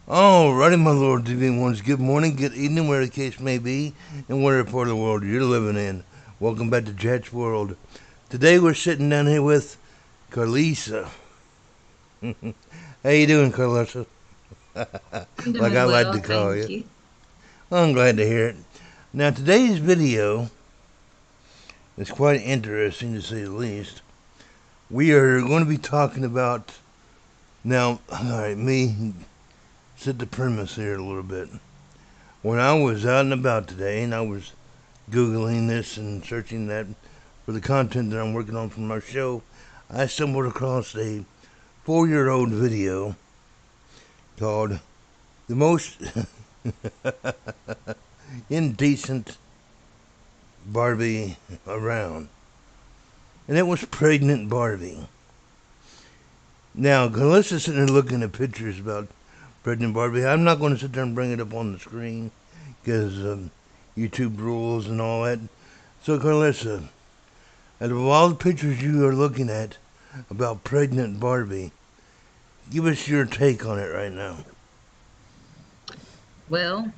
Alrighty, my Lord Divine Ones. Good morning, good evening, where the case may be, and whatever part of the world you're living in. Welcome back to Chat's World. Today we're sitting down here with Carlisa. How you doing, Carlisa? I'm Like I doing like well, to call thank you. you. I'm glad to hear it. Now, today's video is quite interesting to say the least. We are going to be talking about, now, alright, me, set the premise here a little bit. When I was out and about today and I was Googling this and searching that for the content that I'm working on from our show, I stumbled across a 4-year-old video called The Most Indecent Barbie Around. And it was Pregnant Barbie. Now, let's just sit there looking at pictures about Pregnant Barbie. I'm not going to sit there and bring it up on the screen because YouTube rules and all that. So, Carlissa, out of all the pictures you are looking at about Pregnant Barbie, give us your take on it right now. Well,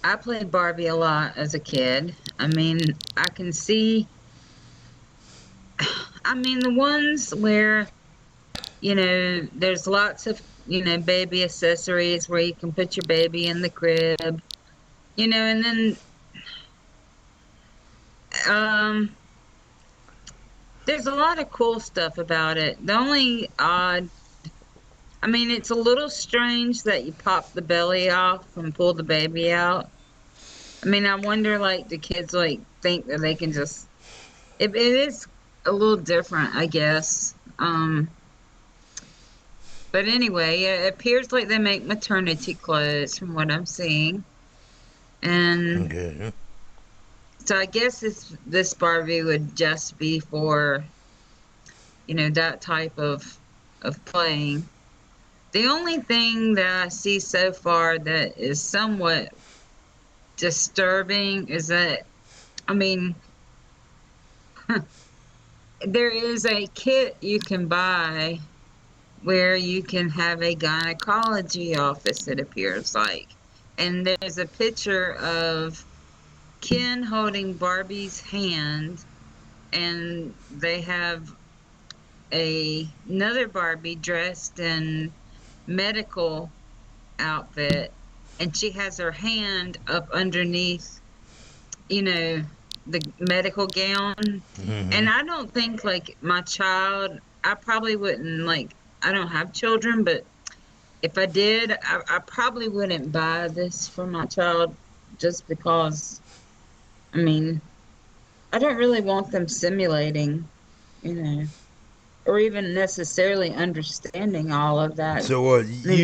I played Barbie a lot as a kid. I can see, the ones where, there's lots of, baby accessories where you can put your baby in the crib, and then um there's a lot of cool stuff about it. The only odd, it's a little strange that you pop the belly off and pull the baby out. I wonder, like, the kids like think that they can just. It is a little different, I guess. But anyway, yeah, it appears like they make maternity clothes from what I'm seeing, and Okay. so I guess this Barbie would just be for that type of playing. The only thing that I see so far that is somewhat disturbing is that I mean there is a kit you can buy where you can have a gynecology office, it appears like. And there's a picture of Ken holding Barbie's hand, and they have another Barbie dressed in medical outfit, and she has her hand up underneath, you know, the medical gown. Mm-hmm. And I don't think, like, my child, I probably wouldn't, like, I don't have children, but if I did, I probably wouldn't buy this for my child just because, I mean, I don't really want them simulating, you know, or even necessarily understanding all of that. So what? I mean, it's,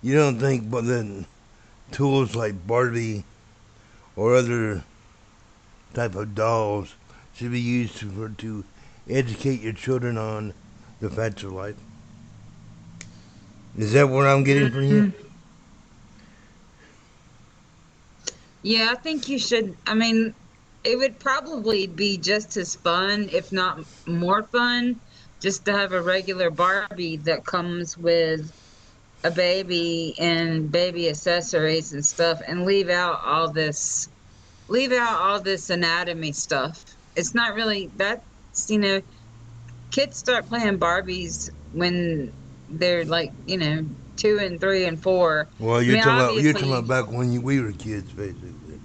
You don't think, but then tools like Barbie or other type of dolls should be used to educate your children on the facts of life. Is that what I'm getting from you? mm, yeah, I think you should. It would probably be just as fun, if not more fun, just to have a regular Barbie that comes with a baby and baby accessories and stuff, and leave out all this anatomy stuff. It's not really that's you know kids start playing Barbies when they're like 2 and 3 and 4. Well, you're talking about Obviously, back when we were kids, basically.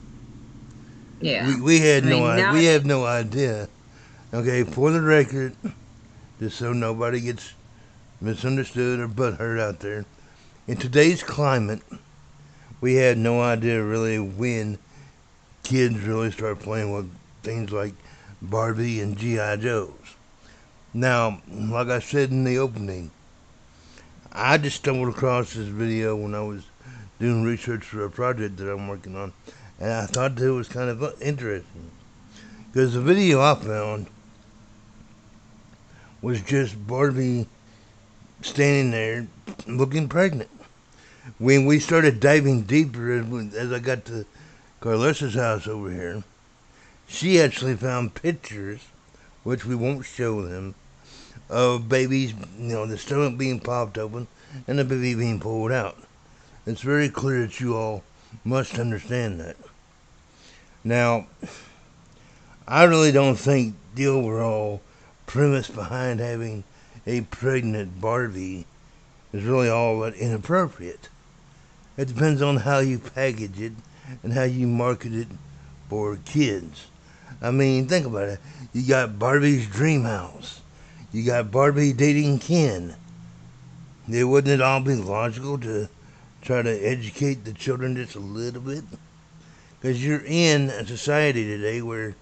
yeah. We Nowadays, have no idea. Okay, for the record, just so nobody gets misunderstood or butthurt out there. In today's climate, we had no idea really when kids really start playing with things like Barbie and G.I. Joes. Now, like I said in the opening, I just stumbled across this video when I was doing research for a project that I'm working on, and I thought that it was kind of interesting because the video I found was just Barbie standing there looking pregnant. When we started diving deeper, as I got to Carlos's house over here, she actually found pictures, which we won't show them, of babies, the stomach being popped open. and the baby being pulled out. It's very clear that you all must understand that. Now, I really don't think the overall premise behind having a pregnant Barbie is really all that inappropriate. It depends on how you package it and how you market it for kids. I mean, think about it. You got Barbie's dream house. You got Barbie dating Ken. Wouldn't it all be logical to try to educate the children just a little bit? Because you're in a society today where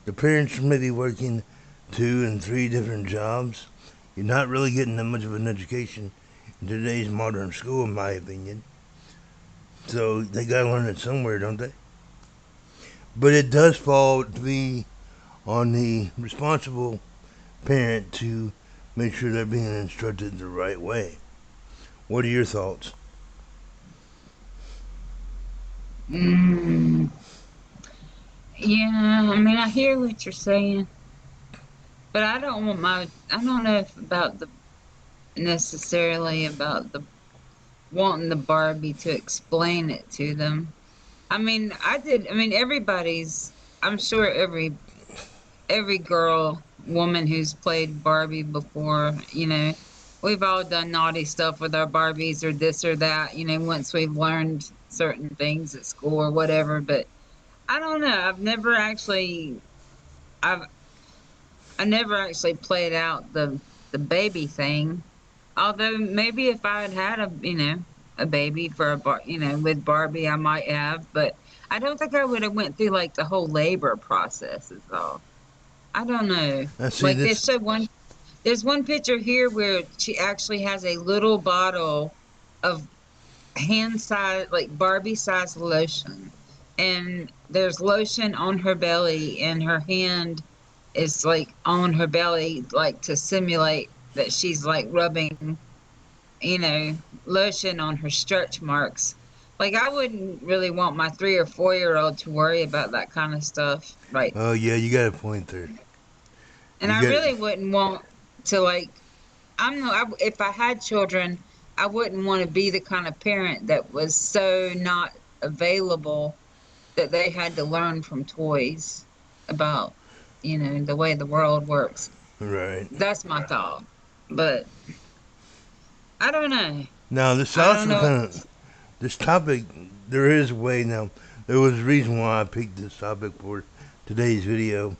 the parents are maybe working 2 and 3 different jobs. You're not really getting that much of an education in today's modern school, in my opinion. So they gotta learn it somewhere, don't they? But it does fall to be on the responsible parent to make sure they're being instructed the right way. What are your thoughts? Mm, yeah, I mean, I hear what you're saying, but I don't know if about the necessarily about the wanting the Barbie to explain it to them. I mean, I'm sure every girl, woman who's played Barbie before, we've all done naughty stuff with our Barbies or this or that, once we've learned certain things at school or whatever. But I don't know. I've I never actually played out the baby thing. Although maybe if I had had a baby for with Barbie, I might have, but I don't think I would have went through like the whole labor process is all. I don't know. I see Like this. there's one picture here where she actually has a little bottle of hand size, like Barbie size lotion. And there's lotion on her belly, and her hand is like on her belly, like to simulate that she's like rubbing, lotion on her stretch marks. Like, I wouldn't really want my 3 or 4 year old to worry about that kind of stuff. Right. Oh yeah, you got a point there. And You I got really wouldn't want to, like, if I had children, I wouldn't want to be the kind of parent that was so not available that they had to learn from toys about, the way the world works. right. That's my thought. But I don't know. Now this I don't also know. kind of this topic. There is a way now. There was a reason why I picked this topic for today's video.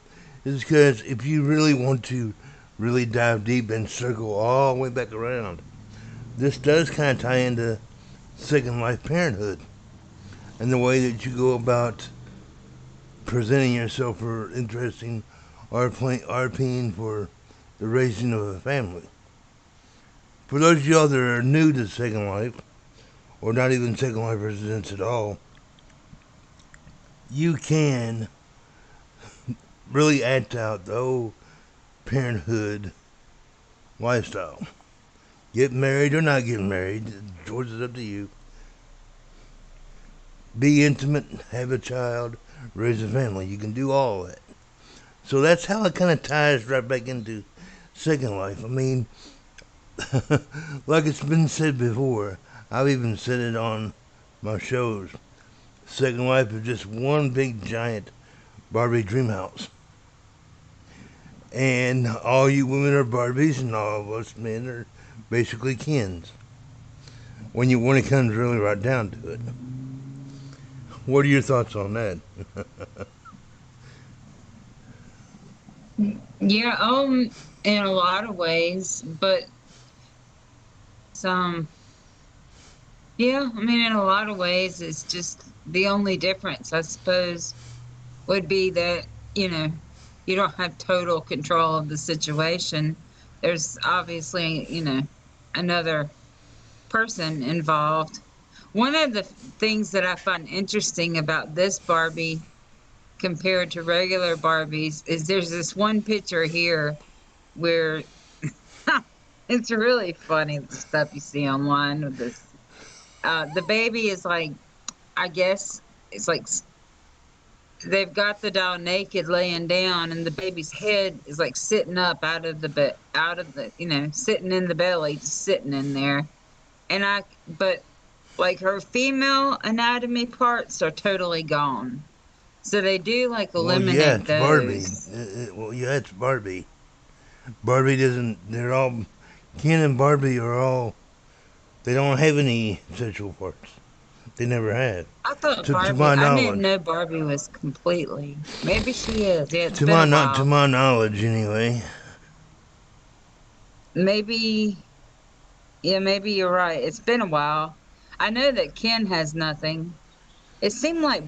Is because if you really want to really dive deep and circle all the way back around, this does kind of tie into Second Life parenthood and the way that you go about presenting yourself for interesting RPing for the raising of a family. For those of y'all that are new to Second Life, or not even Second Life residents at all, you can really act out the whole parenthood lifestyle. Get married or not get married, choice is up to you. Be intimate, have a child, raise a family. You can do all that. So that's how it kind of ties right back into Second Life. I mean, like it's been said before, I've even said it on my shows. Second Life is just one big giant Barbie dream house. And all you women are Barbies, and all of us men are basically Kens. When it comes really right down to it. What are your thoughts on that? Yeah, in a lot of ways, but some, yeah, I mean, in a lot of ways, it's just the only difference, I suppose, would be that, you don't have total control of the situation. There's obviously, another person involved. One of the things that I find interesting about this Barbie compared to regular Barbies is there's this one picture here where it's really funny the stuff you see online with this. The baby is like, I guess it's like they've got the doll naked laying down, and the baby's head is like sitting up out of the sitting in the belly, just sitting in there. but like her female anatomy parts are totally gone. So they do like Well, yeah, eliminate it's Barbie. those. Well, yeah, it's Barbie. Barbie doesn't. They're all. Ken and Barbie are all. They don't have any sexual parts. They never had. I thought To Barbie, my I didn't knowledge. know Barbie was completely. Maybe she is. Yeah, it's To been my a not to while. my knowledge anyway. Maybe, yeah, maybe you're right. It's been a while. I know that Ken has nothing. It seemed like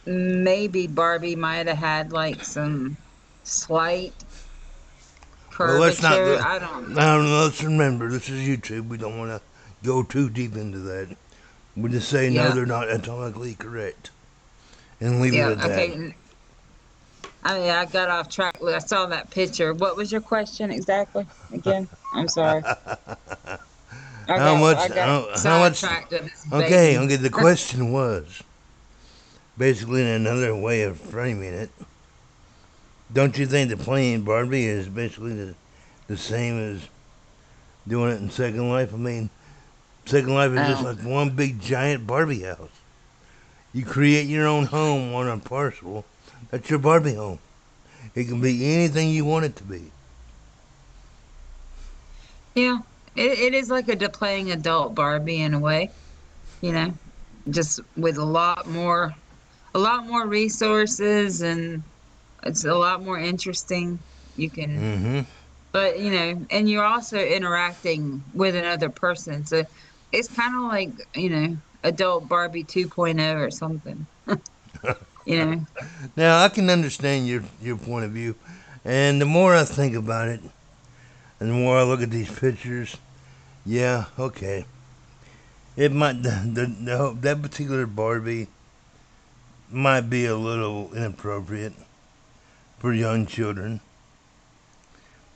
maybe Barbie might have had like some slight Well, let's not. curvature. I don't know. Let's remember this is YouTube. We don't want to go too deep into that. We just say no, Yeah, they're not anatomically correct, and leave it yeah. at that. Okay. I got off track. I saw that picture. What was your question exactly? Again, I'm sorry. How much? I got How much? sidetracked with this Okay, baby. okay. The question was basically in another way of framing it. Don't you think that playing Barbie is basically the same as doing it in Second Life? I mean, Second Life is just Oh, like one big giant Barbie house. You create your own home on a parcel. That's your Barbie home. It can be anything you want it to be. yeah. It is like playing adult Barbie in a way, you know, just with a lot more resources, and it's a lot more interesting. You can, Mm-hmm. but and you're also interacting with another person. So it's kind of like, adult Barbie 2.0 or something, you know. Now I can understand your point of view, and the more I think about it, and the more I look at these pictures, yeah, okay, it might that particular Barbie might be a little inappropriate for young children,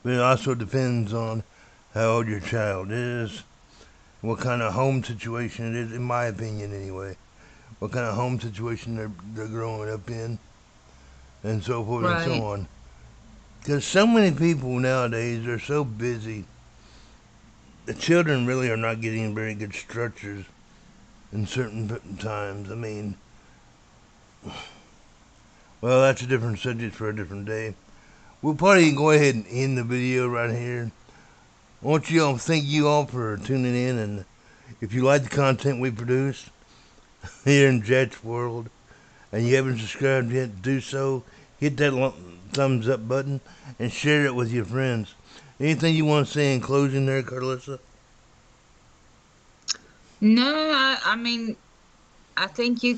but it also depends on how old your child is, what kind of home situation it is. In my opinion, anyway, what kind of home situation they're growing up in, and so forth and so Right. on. Because so many people nowadays are so busy, the children really are not getting very good structures in certain times. I mean, well, that's a different subject for a different day. We'll probably go ahead and end the video right here. I want you all thank you all for tuning in, and if you like the content we produce here in Jet's World, and you haven't subscribed yet, do so. Hit that thumbs up button and share it with your friends. Anything you want to say in closing there, Carlissa? No, I mean, I think you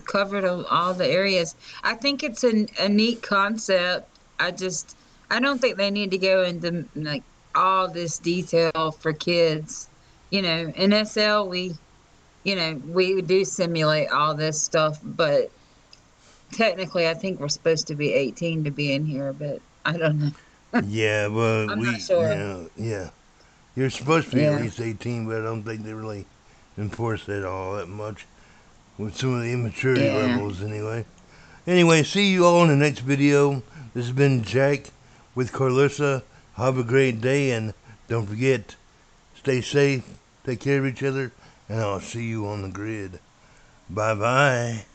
covered all the areas. I think it's a neat concept. I don't think they need to go into like all this detail for kids. In SL we do simulate all this stuff, but technically I think we're supposed to be 18 to be in here, but I don't know. Yeah, well, I'm not sure. yeah. You're supposed to be at Yeah. least 18, but I don't think they really enforce that all that much with some of the immaturity Yeah. levels, anyway. Anyway, see you all in the next video. This has been Jack with Carlissa. Have a great day, and don't forget, stay safe, take care of each other, and I'll see you on the grid. Bye bye.